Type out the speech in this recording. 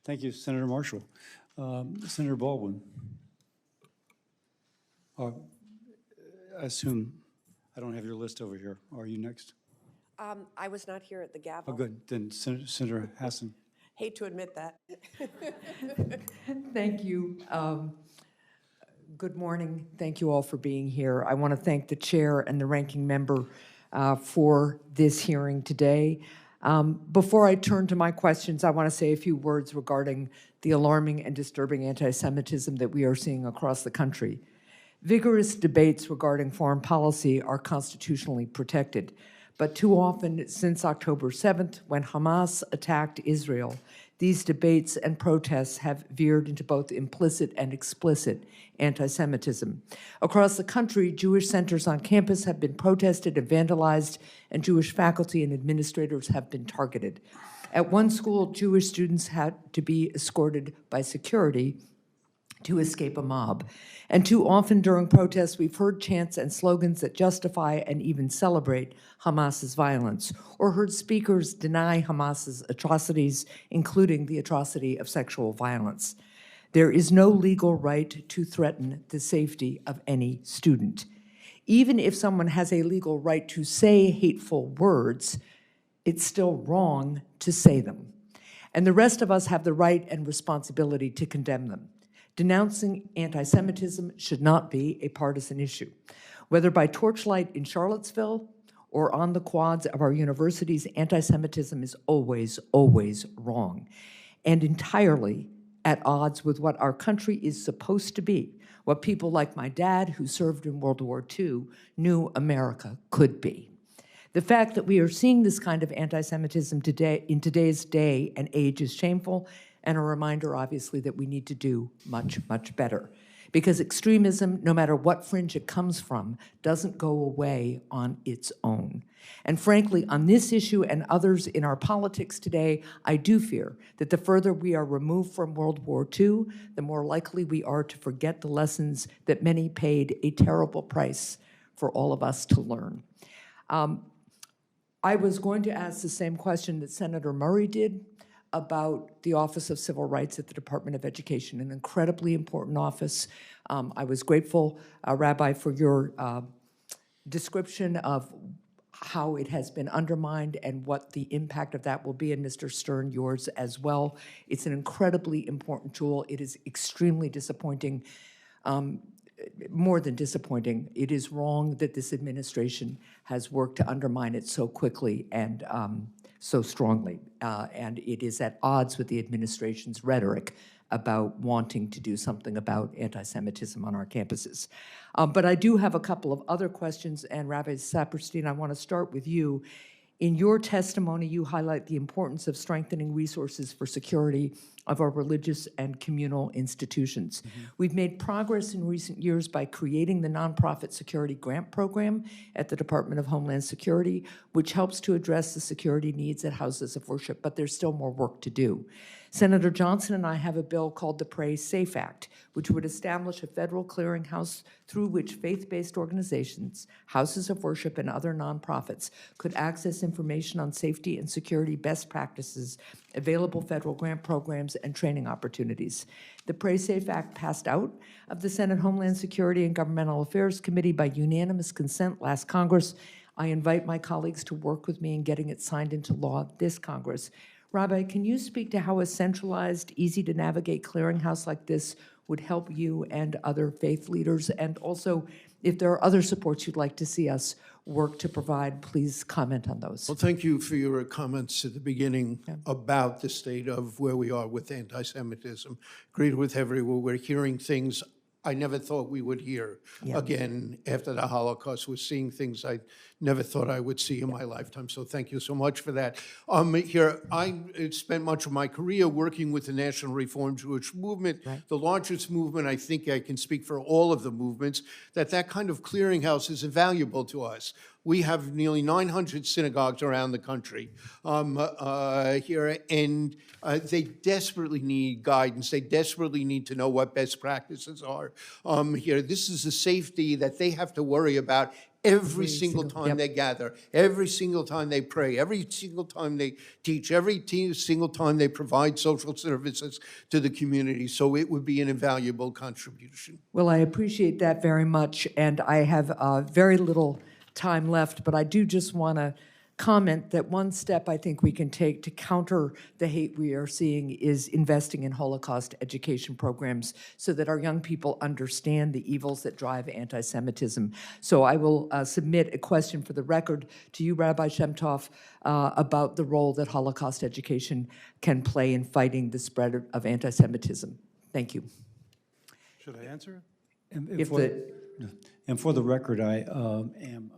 Thank you, Senator Marshall. Senator Baldwin. I assume I don't have your list over here. Are you next? I was not here at the gavel. Oh, good. Then Senator Hassan. Hate to admit that. Thank you. Good morning. Thank you all for being here. I want to thank the chair and the ranking member for this hearing today. Before I turn to my questions, I want to say a few words regarding the alarming and disturbing anti-Semitism that we are seeing across the country. Vigorous debates regarding foreign policy are constitutionally protected, but too often since October 7th, when Hamas attacked Israel, these debates and protests have veered into both implicit and explicit anti-Semitism. Across the country, Jewish centers on campus have been protested and vandalized, and Jewish faculty and administrators have been targeted. At one school, Jewish students had to be escorted by security to escape a mob. And too often during protests, we've heard chants and slogans that justify and even celebrate Hamas's violence, or heard speakers deny Hamas's atrocities, including the atrocity of sexual violence. There is no legal right to threaten the safety of any student. Even if someone has a legal right to say hateful words, it's still wrong to say them. And the rest of us have the right and responsibility to condemn them. Denouncing anti-Semitism should not be a partisan issue. Whether by torchlight in Charlottesville or on the quads of our universities, anti-Semitism is always, always wrong, and entirely at odds with what our country is supposed to be, what people like my dad, who served in World War II, knew America could be. The fact that we are seeing this kind of anti-Semitism today, in today's day and age, is shameful, and a reminder, obviously, that we need to do much, much better. Because extremism, no matter what fringe it comes from, doesn't go away on its own. And frankly, on this issue and others in our politics today, I do fear that the further we are removed from World War II, the more likely we are to forget the lessons that many paid a terrible price for all of us to learn. I was going to ask the same question that Senator Murray did about the Office of Civil Rights at the Department of Education, an incredibly important office. I was grateful, Rabbi, for your description of how it has been undermined and what the impact of that will be, and Mr. Stern, yours as well. It's an incredibly important tool. It is extremely disappointing, more than disappointing. It is wrong that this administration has worked to undermine it so quickly and so strongly, and it is at odds with the administration's rhetoric about wanting to do something about anti-Semitism on our campuses. But I do have a couple of other questions, and Rabbi Saperstein, I want to start with you. In your testimony, you highlight the importance of strengthening resources for security of our religious and communal institutions. We've made progress in recent years by creating the Nonprofit Security Grant Program at the Department of Homeland Security, which helps to address the security needs at houses of worship, but there's still more work to do. Senator Johnson and I have a bill called the Pray Safe Act, which would establish a federal clearinghouse through which faith-based organizations, houses of worship, and other nonprofits could access information on safety and security best practices, available federal grant programs, and training opportunities. The Pray Safe Act passed out of the Senate Homeland Security and Governmental Affairs Committee by unanimous consent last Congress. I invite my colleagues to work with me in getting it signed into law this Congress. Rabbi, can you speak to how a centralized, easy-to-navigate clearinghouse like this would help you and other faith leaders? And also, if there are other supports you'd like to see us work to provide, please comment on those. Well, thank you for your comments at the beginning about the state of where we are with anti-Semitism. Agreed with everyone. We're hearing things I never thought we would hear again after the Holocaust. We're seeing things I never thought I would see in my lifetime. So thank you so much for that. I spent much of my career working with the National Reform Jewish Movement, the largest movement. I think I can speak for all of the movements, that kind of clearinghouse is invaluable to us. We have nearly 900 synagogues around the country here, and they desperately need guidance. They desperately need to know what best practices are here. This is a safety that they have to worry about every single time yep. they gather, every single time they pray, every single time they teach, every single time they provide social services to the community. So it would be an invaluable contribution. Well, I appreciate that very much, and I have very little time left, but I do just want to comment that one step I think we can take to counter the hate we are seeing is investing in Holocaust education programs so that our young people understand the evils that drive anti-Semitism. So I will submit a question for the record to you, Rabbi Shemtov, about the role that Holocaust education can play in fighting the spread of anti-Semitism. Thank you. Should I answer? If the And for the record, I am